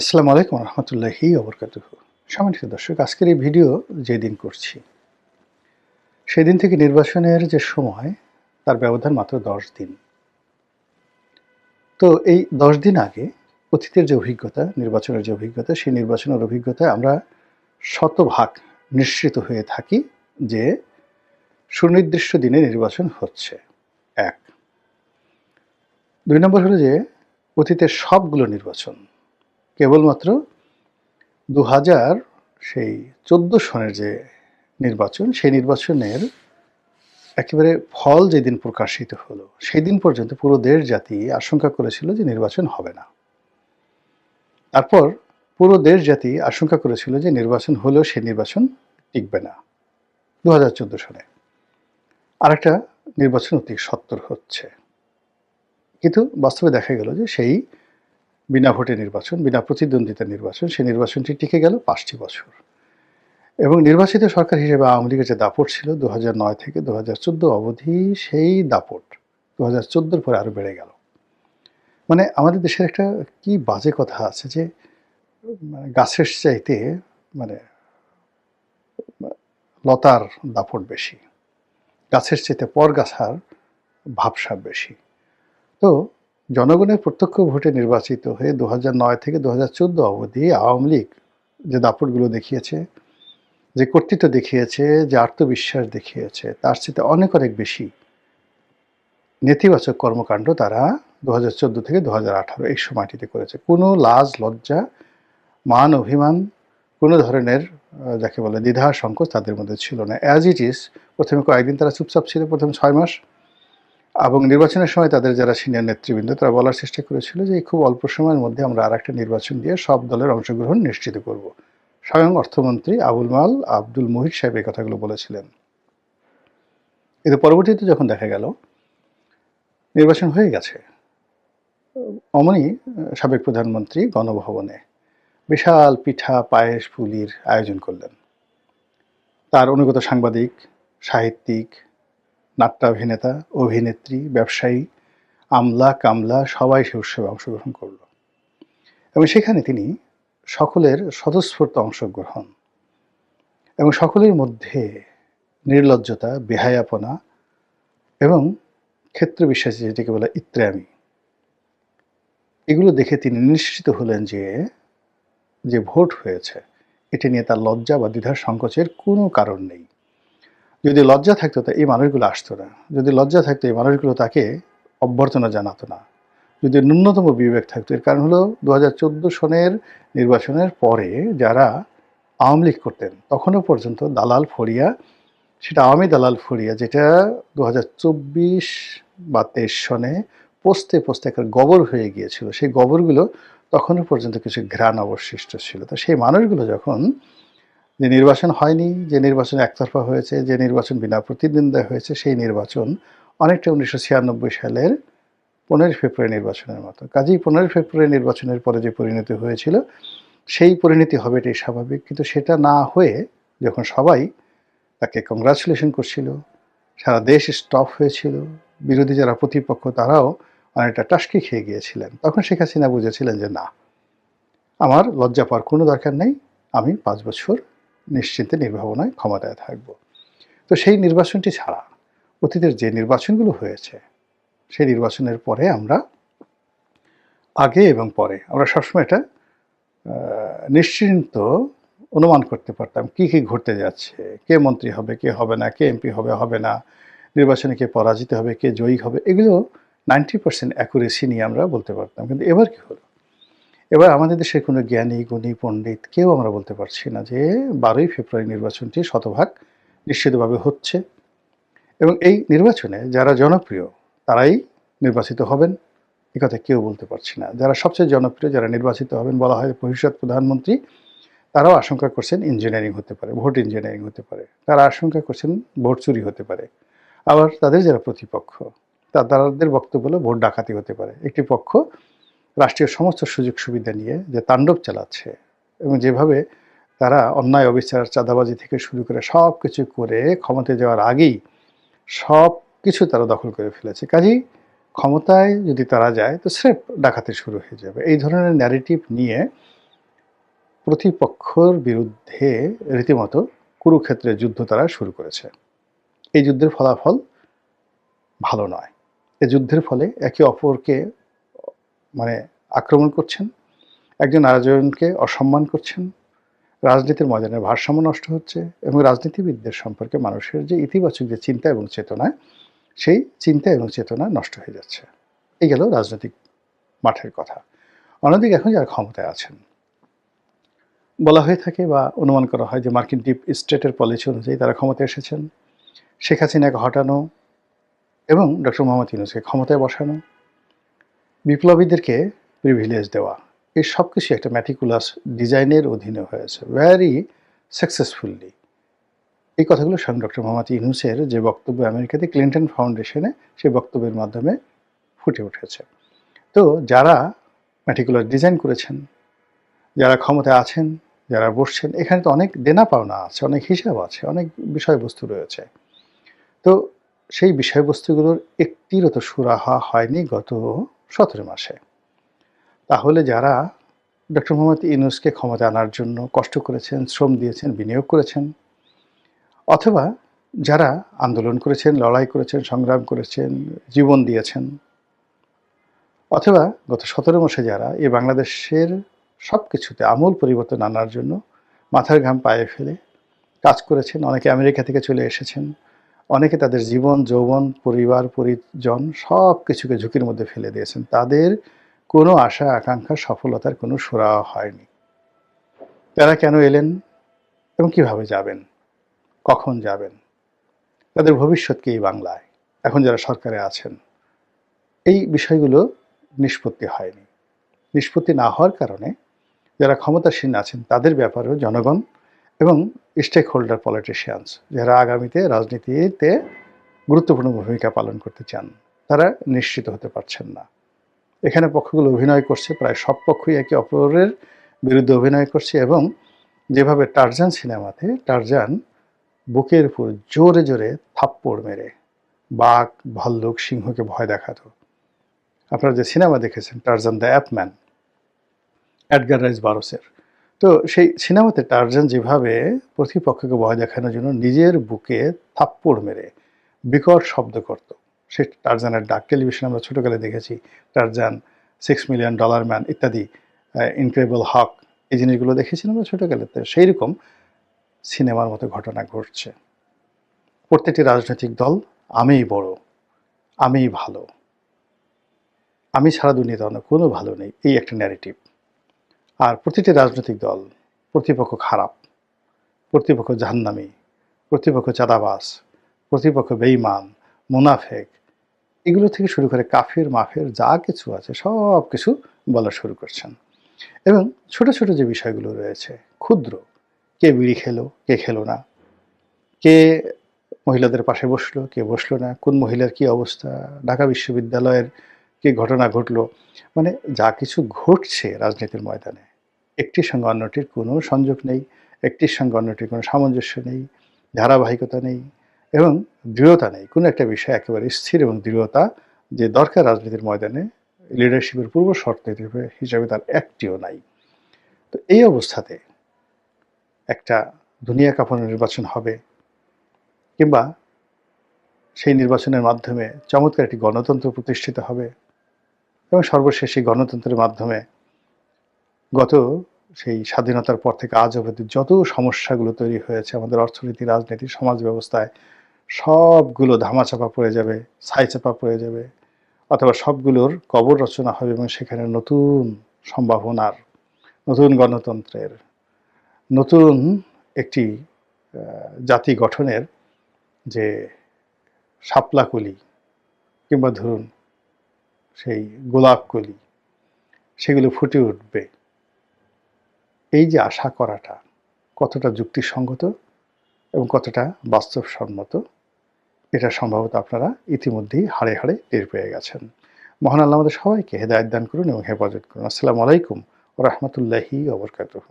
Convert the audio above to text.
আসসালামু আলাইকুম রহমতুল্লাহি ওবরকাতুহু। সম্মানিত দর্শক, আজকের এই ভিডিও যেদিন করছি সেদিন থেকে নির্বাচনের যে সময় তার ব্যবধান মাত্র 10 দিন। তো এই 10 দিন আগে অতীতের যে অভিজ্ঞতা, নির্বাচনের যে অভিজ্ঞতা, সেই নির্বাচনের অভিজ্ঞতায় আমরা শতভাগ নিশ্চিত হয়ে থাকি যে সুনির্দিষ্ট দিনে নির্বাচন হচ্ছে। ১। ২ নম্বর হলো যে অতীতের সবগুলো নির্বাচন কেবলমাত্র ২০১৪ সনের যে নির্বাচন, সেই নির্বাচনের একেবারে ফল যেদিন প্রকাশিত হলো, সেদিন পর্যন্ত পুরো দেশ জাতি আশঙ্কা করেছিল যে নির্বাচন হবে না। তারপর পুরো দেশ জাতি আশঙ্কা করেছিল যে নির্বাচন হলেও সেই নির্বাচন টিকবে না ২০১৪ সনে। আরেকটা নির্বাচন অতি সত্বর হচ্ছে। কিন্তু বাস্তবে দেখা গেল যে সেই বিনা ভোটে নির্বাচন, বিনা প্রতিদ্বন্দ্বিতার নির্বাচন, সেই নির্বাচনটি টিকে গেল ৫টি বছর। এবং নির্বাচিত সরকার হিসেবে আওয়ামী লীগের যে দাপট ছিল ২০০৯ থেকে ২০১৪ অবধি, সেই দাপট ২০১৪ পরে আরো বেড়ে গেল। মানে আমাদের দেশের একটা কি বাজে কথা আছে যে গাছের চাইতে মানে লতার দাপট বেশি, গাছের চাইতে পরগাছার ভাবসাব বেশি। তো জনগণের প্রত্যক্ষ ভোটে নির্বাচিত হয়ে ২০০৯ থেকে ২০১৪ অবধি আওয়ামী লীগ যে দাপটগুলো দেখিয়েছে, যে কর্তৃত্ব দেখিয়েছে, যে আত্মবিশ্বাস দেখিয়েছে, তার চেয়ে অনেক অনেক বেশি নেতিবাচক কর্মকাণ্ড তারা ২০১৪ থেকে ২০১৮ এই সময়টিতে করেছে। কোনো লাজ লজ্জা, মান অভিমান, কোনো ধরনের যাকে বলে দ্বিধা সংকোচ তাদের মধ্যে ছিল না। অ্যাজ ইট ইজ প্রথমে কয়েকদিন তারা চুপচাপ ছিল, প্রথম ৬ মাস। এবং নির্বাচনের সময় তাদের যারা সিনিয়র নেতৃবৃন্দ তারা বলার চেষ্টা করেছিল যে খুব অল্প সময়ের মধ্যে আমরা আরেকটা নির্বাচন দিয়ে সব দলের অংশগ্রহণ নিশ্চিত করব। স্বয়ং অর্থমন্ত্রী আবুল মাল আব্দুল মুহিত সাহেব এই কথাগুলো বলেছিলেন। কিন্তু পরবর্তীতে যখন দেখা গেল নির্বাচন হয়ে গেছে, অমনি সাবেক প্রধানমন্ত্রী গণভবনে বিশাল পিঠা পায়েস পুলির আয়োজন করলেন। তার অনুগত সাংবাদিক, সাহিত্যিক, নাট্যাভিনেতা, অভিনেত্রী, ব্যবসায়ী, আমলা কামলা সবাই সে উৎসবে অংশগ্রহণ করল। এবং সেখানে তিনি সকলের স্বতঃস্ফূর্ত অংশগ্রহণ এবং সকলের মধ্যে নির্লজ্জতা, বেহায়াপনা এবং ক্ষেত্র বিশ্বাসী যেটাকে বলে ইত্রামি, এগুলো দেখে তিনি নিশ্চিত হলেন যে ভোট হয়েছে এটা নিয়ে তার লজ্জা বা দ্বিধার সংকোচের কোনো কারণ নেই। যদি লজ্জা থাকতো তা এই মানুষগুলো আসতো না। যদি লজ্জা থাকতো এই মানুষগুলো তাকে অভ্যর্থনা জানাতো না। যদি ন্যূনতম বিবেক থাকতো, এর কারণ হলো ২০১৪ সনের নির্বাচনের পরে যারা আওয়ামী লীগ করতেন তখনও পর্যন্ত দালাল ফড়িয়া, সেটা আওয়ামী দালাল ফড়িয়া যেটা ২০২৪ বা ২৩ সনে পোস্তে পোস্তে একটা গবর হয়ে গিয়েছিল, সেই গবরগুলো তখনও পর্যন্ত কিছু ঘ্রাণ অবশিষ্ট ছিল। তো সেই মানুষগুলো যখন যে নির্বাচন হয়নি, যে নির্বাচন একতরফা হয়েছে, যে নির্বাচন বিনা প্রতিদ্বন্দ্বিতা হয়েছে, সেই নির্বাচন অনেকটা ১৯৯৬ সালের ১৫ ফেব্রুয়ারি নির্বাচনের মতো। কাজেই ১৫ ফেব্রুয়ারি নির্বাচনের পরে যে পরিণতি হয়েছিল সেই পরিণতি হবে এটাই স্বাভাবিক। কিন্তু সেটা না হয়ে যখন সবাই তাকে কংগ্রাচুলেশন করছিল, সারা দেশ স্টপ হয়েছিল, বিরোধী যারা প্রতিপক্ষ তারাও অনেকটা টাসকি খেয়ে গিয়েছিলেন, তখন শেখ হাসিনা বুঝেছিলেন যে না, আমার লজ্জা পাওয়ার কোনো দরকার নেই, আমি ৫ বছর নিশ্চিন্তে নির্ভাবনায় ক্ষমতায় থাকব। তো সেই নির্বাচনটি ছাড়া অতীতের যে নির্বাচনগুলো হয়েছে সেই নির্বাচনের পরে আমরা আগে এবং পরে আমরা সবসময় এটা নিশ্চিন্ত অনুমান করতে পারতাম কী কী ঘটতে যাচ্ছে, কে মন্ত্রী হবে, কে হবে না, কে এমপি হবে, হবে না, নির্বাচনে কে পরাজিত হবে, কে জয়ী হবে, এগুলো 90% অ্যাকুরেসি নিয়ে আমরা বলতে পারতাম। কিন্তু এবার কি হলো, এবার আমাদের দেশের কোনো জ্ঞানী গুণী পণ্ডিত কেউ আমরা বলতে পারছি না যে ১২ই ফেব্রুয়ারি নির্বাচনটি শতভাগ নিশ্চিতভাবে হচ্ছে। এবং এই নির্বাচনে যারা জনপ্রিয় তারাই নির্বাচিত হবেন, এ কথা কেউ বলতে পারছি না। যারা সবচেয়ে জনপ্রিয়, যারা নির্বাচিত হবেন বলা হয় ভবিষ্যৎ প্রধানমন্ত্রী, তারাও আশঙ্কা করছেন ইঞ্জিনিয়ারিং হতে পারে, ভোট ইঞ্জিনিয়ারিং হতে পারে। তারা আশঙ্কা করছেন ভোট চুরি হতে পারে। আবার তাদের যারা প্রতিপক্ষ তাদের বক্তব্য হলো ভোট ডাকাতি হতে পারে। একটি পক্ষ রাষ্ট্রীয় সমস্ত সুযোগ সুবিধা নিয়ে যে তাণ্ডব চালাচ্ছে এবং যেভাবে তারা অন্যায় অবিচার চাঁদাবাজি থেকে শুরু করে সব কিছু করে ক্ষমতায় যাওয়ার আগেই সব কিছু তারা দখল করে ফেলেছে। কাজেই ক্ষমতায় যদি তারা যায় তো স্রেফ ডাকাতি শুরু হয়ে যাবে। এই ধরনের ন্যারেটিভ নিয়ে প্রতিপক্ষর বিরুদ্ধে রীতিমতো কুরুক্ষেত্রের যুদ্ধ তারা শুরু করেছে। এই যুদ্ধের ফলাফল ভালো নয়। এই যুদ্ধের ফলে একে অপরকে মানে আক্রমণ করছেন, একজন আরেকজনকে অসম্মান করছেন, রাজনীতির ময়দানের ভারসাম্য নষ্ট হচ্ছে এবং রাজনীতিবিদদের সম্পর্কে মানুষের যে ইতিবাচক যে চিন্তা এবং চেতনা, সেই চিন্তা এবং চেতনা নষ্ট হয়ে যাচ্ছে। এই গেল রাজনৈতিক মাঠের কথা। অন্যদিকে এখন যারা ক্ষমতায় আছেন, বলা হয়ে থাকে বা অনুমান করা হয় যে মার্কিন ডিপ স্টেটের পলিসি অনুযায়ী তারা ক্ষমতায় এসেছেন। শেখ হাসিনাকে হটানো এবং ডক্টর মোহাম্মদ ইউনূসকে ক্ষমতায় বসানো, বিপ্লবীদেরকে প্রিভিলেজ দেওয়া, এই সব কিছু একটা ম্যাটিকুলাস ডিজাইনের অধীনে হয়েছে ভেরি সাকসেসফুলি। এই কথাগুলো স্বয়ং ডক্টর মোহাম্মদ ইউনূসের যে বক্তব্য আমেরিকাতে ক্লিন্টন ফাউন্ডেশনে, সেই বক্তব্যের মাধ্যমে ফুটে উঠেছে। তো যারা ম্যাটিকুলাস ডিজাইন করেছেন, যারা ক্ষমতায় আছেন, যারা বসছেন, এখানে তো অনেক দেনা পাওনা আছে, অনেক হিসাব আছে, অনেক বিষয়বস্তু রয়েছে। তো সেই বিষয়বস্তুগুলোর একটিরও তো সুরাহা হয়নি গত 17 মাসে। তাহলে যারা ডক্টর মোহাম্মদ ইউনূসকে ক্ষমতা আনার জন্য কষ্ট করেছেন, শ্রম দিয়েছেন, বিনিয়োগ করেছেন, অথবা যারা আন্দোলন করেছেন, লড়াই করেছেন, সংগ্রাম করেছেন, জীবন দিয়েছেন, অথবা গত 17 মাসে যারা এই বাংলাদেশের সব কিছুতে আমূল পরিবর্তন আনার জন্য মাথার ঘাম পায়ে ফেলে কাজ করেছেন, অনেকে আমেরিকা থেকে চলে এসেছেন, অনেকে তাদের জীবন, যৌবন, পরিবার, পরিজন সব কিছুকে ঝুঁকির মধ্যে ফেলে দিয়েছেন, তাদের কোনো আশা আকাঙ্ক্ষা সফলতার কোনো সুরাহা হয়নি। তারা কেন এলেন এবং কিভাবে যাবেন, কখন যাবেন, তাদের ভবিষ্যৎ কি এই বাংলায়, এখন যারা সরকারে আছেন, এই বিষয়গুলো নিষ্পত্তি হয়নি। নিষ্পত্তি না হওয়ার কারণে যারা ক্ষমতাসীন আছেন তাদের ব্যাপারেও জনগণ এবং স্টেক হোল্ডার পলিটিশিয়ানস, যারা আগামীতে রাজনীতিতে গুরুত্বপূর্ণ ভূমিকা পালন করতে চান, তারা নিশ্চিত হতে পারছেন না। এখানে পক্ষগুলো অভিনয় করছে, প্রায় সব পক্ষই একে অপরের বিরুদ্ধে অভিনয় করছে এবং যেভাবে টারজান সিনেমাতে টারজান বুকের উপর জোরে জোরে থাপ্পড় মেরে বাঘ, ভাল্লুক, সিংহকে ভয় দেখাতো। আপনারা যে সিনেমা দেখেছেন টারজান দ্য অ্যাপম্যান, এডগার রাইস বারোসের, তো সেই সিনেমাতে টারজান যেভাবে প্রতিপক্ষকে ভয় দেখানোর জন্য নিজের বুকে থাপ্পড় মেরে বিকট শব্দ করত, সে টারজানের ডাক টেলিভিশনে আমরা ছোটোকালে দেখেছি, টারজান, $6 মিলিয়ন ম্যান ইত্যাদি, ইনক্রেডিবল হক, এই জিনিসগুলো দেখেছিলাম আমরা ছোটোকালেতে। সেই রকম সিনেমার মতো ঘটনা ঘটছে। প্রত্যেকটি রাজনৈতিক দল আমিই বড়, আমিই ভালো, আমি ছাড়া দুনিয়াতে অন্য কোনো ভালো নেই, এই একটা ন্যারেটিভ। আর প্রতিটি রাজনৈতিক দল প্রতিপক্ষ খারাপ, প্রতিপক্ষ জাহান্নামী, প্রতিপক্ষ চাঁদাবাজ, প্রতিপক্ষ বেঈমান, মুনাফেক, এগুলো থেকে শুরু করে কাফের মাফের যা কিছু আছে সব কিছু বলা শুরু করছেন। এবং ছোট ছোট যে বিষয়গুলো রয়েছে ক্ষুদ্র, কে বিড়ি খেলো, কে খেলো না, কে মহিলাদের পাশে বসলো, কে বসলো না, কোন মহিলার কি অবস্থা, ঢাকা বিশ্ববিদ্যালয়ের কি ঘটনা ঘটলো, মানে যা কিছু ঘটছে রাজনীতির ময়দানে, একটির সঙ্গে অন্যটির কোনো সংযোগ নেই, একটির সঙ্গে অন্যটির কোনো সামঞ্জস্য নেই, ধারাবাহিকতা নেই এবং দৃঢ়তা নেই। কোনো একটা বিষয় একেবারে স্থির এবং দৃঢ়তা যে দরকার রাজনীতির ময়দানে, লিডারশিপের পূর্ব শর্ত হিসেবে তার একটিও নাই। তো এই অবস্থাতে একটা দুনিয়া কাঁপানো নির্বাচন হবে, কিংবা সেই নির্বাচনের মাধ্যমে চমৎকার একটি গণতন্ত্র প্রতিষ্ঠিত হবে এবং সর্বশেষ এই গণতন্ত্রের মাধ্যমে গত সেই স্বাধীনতার পর থেকে আজ অবধি যত সমস্যাগুলো তৈরি হয়েছে আমাদের অর্থনীতি, রাজনীতি, সমাজ ব্যবস্থায়, সবগুলো ধামাচাপা পড়ে যাবে, ছাইচাপা পড়ে যাবে, অথবা সবগুলোর কবর রচনা হবে এবং সেখানে নতুন সম্ভাবনার, নতুন গণতন্ত্রের, নতুন একটি জাতি গঠনের যে শাপলাকলি কিংবা ধরুন সেই গোলাপকলি, সেগুলো ফুটে উঠবে। এই যে আশা করাটা কতটা যুক্তিসঙ্গত এবং কতটা বাস্তবসম্মত, এটা সম্ভবত আপনারা ইতিমধ্যেই হাড়ে হাড়ে টের পেয়ে গেছেন। মহান আল্লাহ আমাদের সবাইকে হেদায়েত দান করুন এবং হেফাজত করুন। আসসালামু আলাইকুম ওয়া রাহমাতুল্লাহি ওয়া বারাকাতুহু।